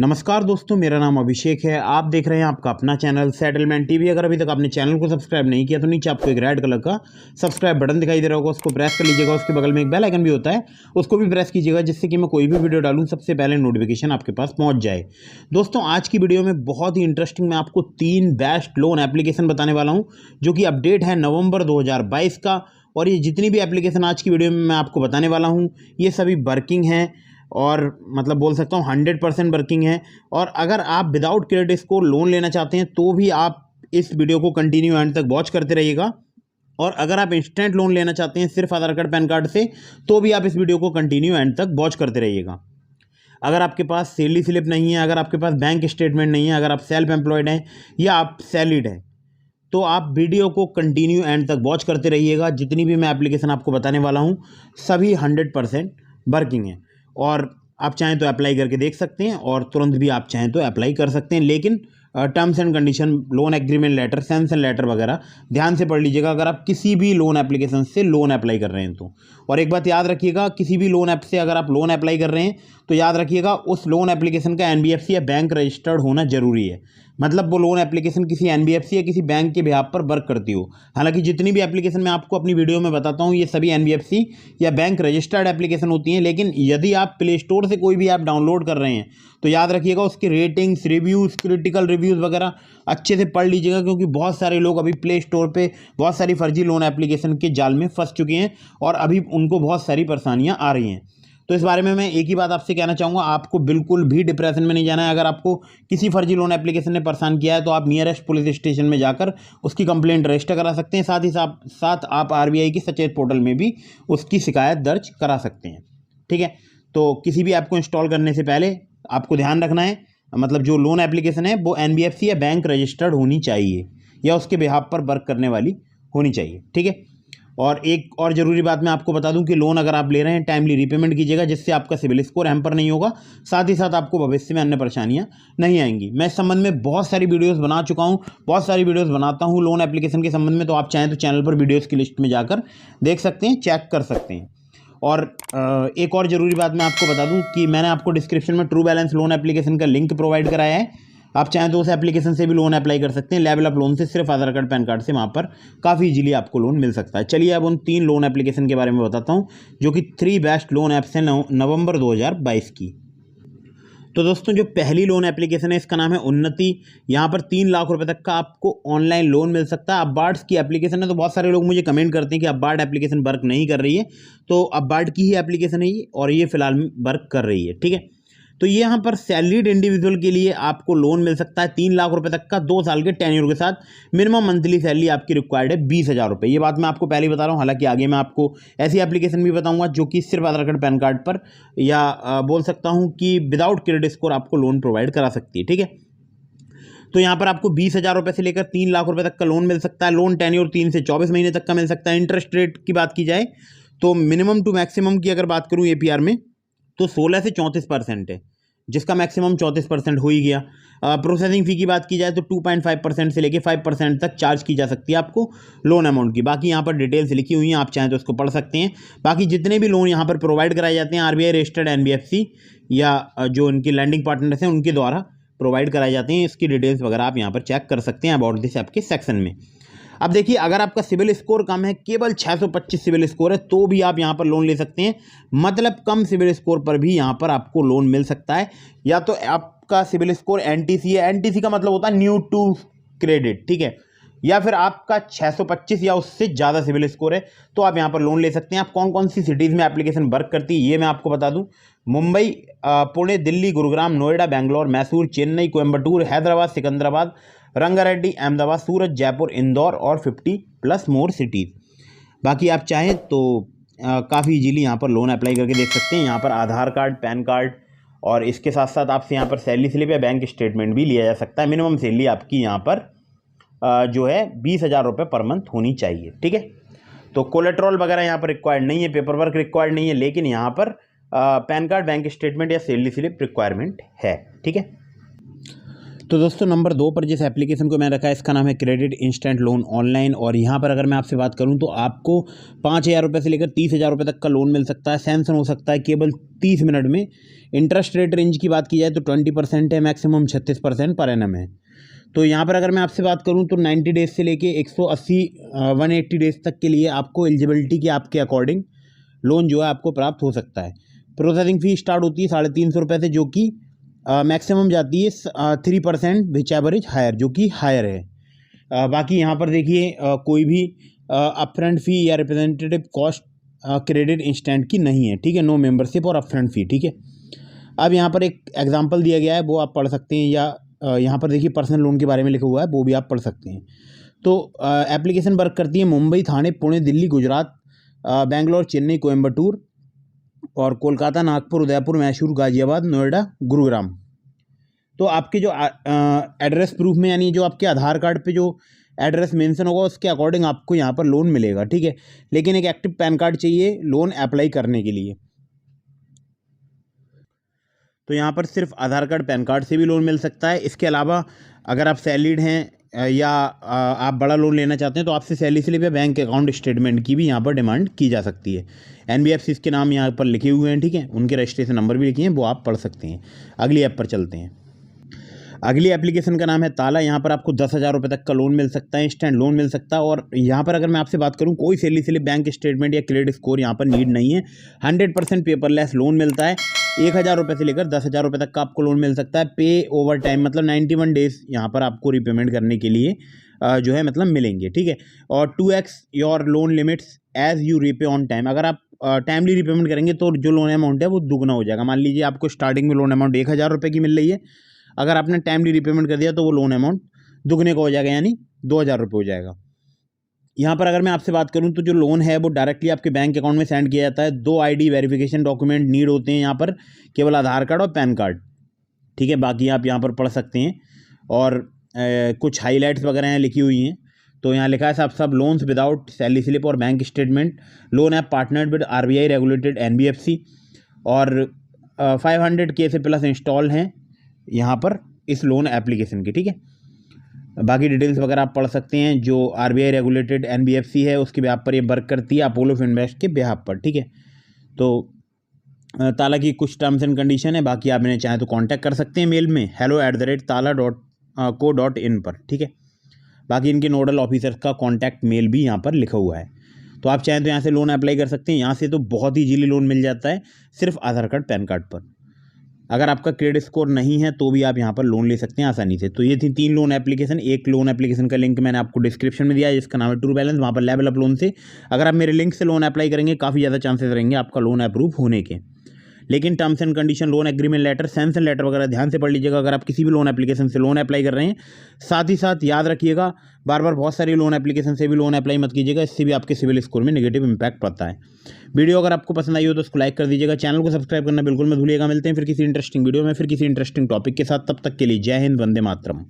नमस्कार दोस्तों, मेरा नाम अभिषेक है। आप देख रहे हैं आपका अपना चैनल सेटलमेंट टीवी। अगर अभी तक आपने चैनल को सब्सक्राइब नहीं किया तो नीचे आपको एक रेड कलर का सब्सक्राइब बटन दिखाई दे रहा होगा, उसको प्रेस कर लीजिएगा। उसके बगल में एक बेल आइकन भी होता है, उसको भी प्रेस कीजिएगा, जिससे कि मैं कोई भी वीडियो डालूं सबसे पहले नोटिफिकेशन आपके पास पहुंच जाए। दोस्तों, आज की वीडियो में बहुत ही इंटरेस्टिंग मैं आपको 3 बेस्ट लोन एप्लीकेशन बताने वाला हूँ, जो कि अपडेट है नवंबर 2022 का। और ये जितनी भी एप्लीकेशन आज की वीडियो में मैं आपको बताने वाला हूँ, ये सभी वर्किंग हैं और मतलब बोल सकता हूँ 100% वर्किंग है। और अगर आप विदाउट क्रेडिट स्कोर लोन लेना चाहते हैं तो भी आप इस वीडियो को कंटिन्यू एंड तक वॉच करते रहिएगा। और अगर आप इंस्टेंट लोन लेना चाहते हैं सिर्फ आधार कार्ड पैन कार्ड से, तो भी आप इस वीडियो को कंटिन्यू एंड तक वॉच करते रहिएगा। अगर आपके पास सैलरी स्लिप नहीं है, अगर आपके पास बैंक स्टेटमेंट नहीं है, अगर आप सेल्फ एम्प्लॉयड हैं या आप सैलरीड हैं, तो आप वीडियो को कंटिन्यू एंड तक वॉच करते रहिएगा। जितनी भी मैं एप्लीकेशन आपको बताने वाला हूँ सभी 100% वर्किंग है। और आप चाहें तो अप्लाई करके देख सकते हैं और तुरंत भी आप चाहें तो अप्लाई कर सकते हैं, लेकिन terms and condition, loan agreement letter, sanction letter वगैरह ध्यान से पढ़ लीजिएगा अगर आप किसी भी लोन एप्लीकेशन से लोन अप्लाई कर रहे हैं तो। और एक बात याद रखिएगा, किसी भी लोन ऐप से अगर आप लोन अप्लाई कर रहे हैं तो याद रखिएगा उस लोन एप्लीकेशन का एनबीएफसी या बैंक रजिस्टर्ड होना जरूरी है। मतलब वो लोन एप्लीकेशन किसी एनबीएफसी या किसी बैंक के बिहाफ पर वर्क करती हो। हालांकि जितनी भी एप्लीकेशन मैं आपको अपनी वीडियो में बताता हूँ ये सभी एनबीएफसी या बैंक रजिस्टर्ड एप्लीकेशन होती हैं, लेकिन यदि आप प्ले स्टोर से कोई भी ऐप डाउनलोड कर रहे हैं तो याद रखिएगा उसके रेटिंग्स, रिव्यूज़, क्रिटिकल रिव्यूज़ वगैरह अच्छे से पढ़ लीजिएगा, क्योंकि बहुत सारे लोग अभी प्ले स्टोर पे बहुत सारी फर्जी लोन एप्लीकेशन के जाल में फंस चुके हैं और अभी उनको बहुत सारी परेशानियाँ आ रही हैं। तो इस बारे में मैं एक ही बात आपसे कहना चाहूँगा, आपको बिल्कुल भी डिप्रेशन में नहीं जाना है। अगर आपको किसी फर्जी लोन एप्लीकेशन ने परेशान किया है तो आप नियरेस्ट पुलिस स्टेशन में जाकर उसकी कंप्लेंट रजिस्टर करा सकते हैं। साथ आप आरबीआई की सचेत पोर्टल में भी उसकी शिकायत दर्ज करा सकते हैं। ठीक है, तो किसी भी ऐप को इंस्टॉल करने से पहले आपको ध्यान रखना है, मतलब जो लोन एप्लीकेशन है वो एनबीएफसी या बैंक रजिस्टर्ड होनी चाहिए या उसके बिहाफ पर वर्क करने वाली होनी चाहिए। ठीक है, और एक और ज़रूरी बात मैं आपको बता दूं कि लोन अगर आप ले रहे हैं टाइमली रीपेमेंट कीजिएगा, जिससे आपका सिविल स्कोर हैम्पर नहीं होगा। साथ ही साथ आपको भविष्य में अन्य परेशानियां नहीं आएंगी। मैं इस संबंध में बहुत सारी वीडियोस बना चुका हूं, बहुत सारी वीडियोस बनाता हूं लोन एप्लीकेशन के संबंध में, तो आप चाहें तो चैनल पर वीडियोज़ की लिस्ट में जाकर देख सकते हैं, चेक कर सकते हैं। और एक और ज़रूरी बात मैं आपको बता दूं कि मैंने आपको डिस्क्रिप्शन में ट्रू बैलेंस लोन एप्लीकेशन का लिंक प्रोवाइड कराया है। आप चाहें तो उस एप्लीकेशन से भी लोन अप्लाई कर सकते हैं। लेवल अप लोन से सिर्फ आधार कार्ड पैन कार्ड से वहाँ पर काफ़ी इजीली आपको लोन मिल सकता है। चलिए अब उन 3 लोन एप्लीकेशन के बारे में बताता हूँ, जो कि 3 बेस्ट लोन ऐप्स हैं नवंबर 2022 की। तो दोस्तों, जो पहली लोन एप्लीकेशन है इसका नाम है उन्नति। यहाँ पर 3 लाख रुपए तक का आपको ऑनलाइन लोन मिल सकता है। अबार्ड्स की एप्लीकेशन है, तो बहुत सारे लोग मुझे कमेंट करते हैं कि अबार्ड एप्लीकेशन वर्क नहीं कर रही है, तो अबार्ड की ही एप्लीकेशन है ये और ये फिलहाल वर्क कर रही है। ठीक है, तो ये यहाँ पर सैलरीड इंडिविजुअल के लिए आपको लोन मिल सकता है 3 लाख रुपए तक का 2 साल के टेन्योर के साथ। मिनिमम मंथली सैलरी आपकी रिक्वायर्ड है 20,000 रुपये। ये बात मैं आपको पहले ही बता रहा हूँ। हालांकि आगे मैं आपको ऐसी एप्लीकेशन भी बताऊंगा जो कि सिर्फ आधार कार्ड पैन कार्ड पर या बोल सकता हूँ कि विदाउट क्रेडिट स्कोर आपको लोन प्रोवाइड करा सकती है। ठीक है, तो यहाँ पर आपको 20,000 रुपये से लेकर 3 लाख रुपये तक का लोन मिल सकता है। लोन टेन्योर 3 से 24 महीने तक का मिल सकता है। इंटरेस्ट रेट की बात की जाए तो मिनिमम टू मैक्सिमम की अगर बात करूँ एपीआर में तो 16 से 34% है, जिसका मैक्सिमम 34% हो ही गया। प्रोसेसिंग फ़ी की बात की जाए तो 2.5% से लेके 5% तक चार्ज की जा सकती है आपको लोन अमाउंट की। बाकी यहाँ पर डिटेल्स लिखी हुई हैं, आप चाहें तो उसको पढ़ सकते हैं। बाकी जितने भी लोन यहाँ पर प्रोवाइड कराए जाते हैं आरबीआई रजिस्टर्ड एनबीएफसी या जो इनकी लैंडिंग पार्टनर्स हैं उनके द्वारा प्रोवाइड कराए जाते हैं। इसकी डिटेल्स वगैरह आप यहाँ पर चेक कर सकते हैं अबाउट दिस ऐप के सेक्शन में। अब देखिए, अगर आपका सिविल स्कोर कम है, केवल 625 सिविल स्कोर है, तो भी आप यहाँ पर लोन ले सकते हैं। मतलब कम सिविल स्कोर पर भी यहाँ पर आपको लोन मिल सकता है। या तो आपका सिविल स्कोर एनटीसी है, एनटीसी का मतलब होता है न्यू टू क्रेडिट। ठीक है, या फिर आपका 625 या उससे ज़्यादा सिविल स्कोर है तो आप यहाँ पर लोन ले सकते हैं। आप कौन कौन सी सिटीज़ में एप्लीकेशन वर्क करती है ये मैं आपको बता दूँ। मुंबई, पुणे, दिल्ली, गुरुग्राम, नोएडा, बेंगलोर, मैसूर, चेन्नई, कोयम्बटूर, हैदराबाद, सिकंदराबाद, रंगारेड्डी, अहमदाबाद, सूरत, जयपुर, इंदौर और 50+ मोर सिटीज़। बाकी आप चाहें तो काफ़ी इजीली यहाँ पर लोन अप्लाई करके देख सकते हैं। यहाँ पर आधार कार्ड, पैन कार्ड और इसके साथ साथ आपसे यहाँ पर सैलरी स्लिप या बैंक स्टेटमेंट भी लिया जा सकता है। मिनिमम सैलरी आपकी यहाँ पर जो है 20,000 रुपये पर मंथ होनी चाहिए। ठीक है, तो कोलेट्रॉल वगैरह यहाँ पर रिक्वायर्ड नहीं है, पेपर वर्क रिक्वायर्ड नहीं है, लेकिन यहाँ पर पैन कार्ड, बैंक स्टेटमेंट या सैलरी स्लिप रिक्वायरमेंट है। ठीक है, तो दोस्तों नंबर 2 पर जिस एप्लीकेशन को मैंने रखा है इसका नाम है क्रेडिट इंस्टेंट लोन ऑनलाइन। और यहाँ पर अगर मैं आपसे बात करूँ तो आपको 5,000 रुपये से लेकर 30,000 रुपये तक का लोन मिल सकता है। सैंक्शन हो सकता है केवल 30 मिनट में। इंटरेस्ट रेट रेंज की बात की जाए तो 20% है, मैक्सिमम 36% पर एनम है। तो यहाँ पर अगर मैं आपसे बात करूँ तो 90 डेज से लेके 180 डेज तक के लिए आपको एलिजिबिलिटी के आपके अकॉर्डिंग लोन जो है आपको प्राप्त हो सकता है। प्रोसेसिंग फ़ी स्टार्ट होती है 350 रुपये से, जो कि मैक्सिमम जाती है 3% विच एवरेज हायर, जो कि हायर है। बाकी यहाँ पर देखिए कोई भी अपफ्रंट फ़ी या रिप्रेजेंटेटिव कॉस्ट क्रेडिट इंस्टेंट की नहीं है, ठीक है। नो मेंबरशिप और अपफ्रंट फ़ी, ठीक है। अब यहाँ पर एक एग्जांपल दिया गया है, वो आप पढ़ सकते हैं, या यहाँ पर देखिए पर्सनल लोन के बारे में लिखा हुआ है, वो भी आप पढ़ सकते हैं। तो एप्लीकेशन वर्क करती है मुंबई, थाने, पुणे, दिल्ली, गुजरात, बेंगलोर, चेन्नई, कोयम्बटूर और कोलकाता, नागपुर, उदयपुर, मैसूर, गाजियाबाद, नोएडा, गुरुग्राम। तो आपके जो एड्रेस प्रूफ में, यानी जो आपके आधार कार्ड पे जो एड्रेस मेंशन होगा उसके अकॉर्डिंग आपको यहाँ पर लोन मिलेगा, ठीक है। लेकिन एक एक्टिव पैन कार्ड चाहिए लोन अप्लाई करने के लिए। तो यहाँ पर सिर्फ आधार कार्ड पैन कार्ड से भी लोन मिल सकता है। इसके अलावा अगर आप सैलरीड हैं या आप बड़ा लोन लेना चाहते हैं तो आपसे सैलरी स्लिप या बैंक अकाउंट स्टेटमेंट की भी यहाँ पर डिमांड की जा सकती है। NBFC के नाम यहाँ पर लिखे हुए हैं, ठीक है। उनके रजिस्ट्रेशन नंबर भी लिखे हैं, वो आप पढ़ सकते हैं। अगली ऐप पर चलते हैं। अगली एप्लीकेशन का नाम है ताला। यहाँ पर आपको 10,000 रुपये तक का लोन मिल सकता है, इंस्टेंट लोन मिल सकता है। और यहाँ पर अगर मैं आपसे बात करूँ कोई सैलरी स्लिप, बैंक स्टेटमेंट या क्रेडिट स्कोर यहाँ पर नीड नहीं है। 100% पेपरलेस लोन मिलता है। 1,000 रुपये से लेकर 10,000 रुपये तक का आपको लोन मिल सकता है। पे ओवर टाइम, मतलब 91 डेज यहाँ पर आपको रिपेमेंट करने के लिए जो है मतलब मिलेंगे, ठीक है। और 2x your loan limits as you repay on time. अगर आप टाइमली रिपेमेंट करेंगे तो जो लोन अमाउंट है वो दुगना हो जाएगा। मान लीजिए आपको स्टार्टिंग में लोन अमाउंट 1,000 रुपये की मिल रही है, अगर आपने टाइमली रिपेमेंट कर दिया तो वो लोन अमाउंट दुगने का हो जाएगा, यानी 2,000 रुपये हो जाएगा। यहाँ पर अगर मैं आपसे बात करूँ तो जो लोन है वो डायरेक्टली आपके बैंक अकाउंट में सेंड किया जाता है। 2 ID वेरिफिकेशन डॉक्यूमेंट नीड होते हैं यहाँ पर, केवल आधार कार्ड और पैन कार्ड, ठीक है। बाकी आप यहाँ पर पढ़ सकते हैं। और कुछ हाईलाइट्स वगैरह यहाँ लिखी हुई हैं। तो यहाँ लिखा है सब लोन्स विदाउट सैलरी स्लिप और bank statement, loan app partnered with RBI regulated NBFC, और 500K से प्लस इंस्टॉल हैं यहाँ पर इस लोन एप्लीकेशन की, ठीक है। बाकी डिटेल्स वगैरह आप पढ़ सकते हैं। जो RBI रेगुलेटेड NBFC है उसके बेहाफ पर ये वर्क करती है, अपोलो फिनवेस्ट के बेहाफ पर, ठीक है। तो ताला की कुछ टर्म्स एंड कंडीशन है, बाकी आप इन्हें चाहें तो कांटेक्ट कर सकते हैं मेल में hello@tala.co.in पर, ठीक है। बाकी इनके नोडल ऑफिसर्स का कॉन्टैक्ट मेल भी यहाँ पर लिखा हुआ है। तो आप चाहें तो यहाँ से लोन अप्लाई कर सकते हैं। यहाँ से तो बहुत ही इजीली लोन मिल जाता है, सिर्फ आधार कार्ड पैन कार्ड पर। अगर आपका क्रेडिट स्कोर नहीं है तो भी आप यहाँ पर लोन ले सकते हैं आसानी से। तो ये थी 3 लोन एप्लीकेशन। एक लोन एप्लीकेशन का लिंक मैंने आपको डिस्क्रिप्शन में दिया है, जिसका नाम है ट्रू बैलेंस। वहाँ पर लेवल अप लोन से अगर आप मेरे लिंक से लोन अप्लाई करेंगे काफ़ी ज़्यादा चांसेस रहेंगे आपका लोन अप्रूव होने के। लेकिन terms and condition, loan agreement letter, sanction letter वगैरह ध्यान से पढ़ लीजिएगा अगर आप किसी भी लोन एप्लीकेशन से लोन अप्लाई कर रहे हैं। साथ ही साथ याद रखिएगा बार बार बहुत सारी लोन एप्लीकेशन से भी लोन अप्लाई मत कीजिएगा, इससे भी आपके सिविल स्कोर में नेगेटिव इंपैक्ट पड़ता है। वीडियो अगर आपको पसंद आई हो तो उसको लाइक कर दीजिएगा, चैनल को सब्सक्राइब करना बिल्कुल मत भूलिएगा। मिलते हैं फिर किसी इंटरेस्टिंग वीडियो में, फिर किसी इंटरेस्टिंग टॉपिक के साथ। तब तक के लिए जय हिंद, वंदे मातरम।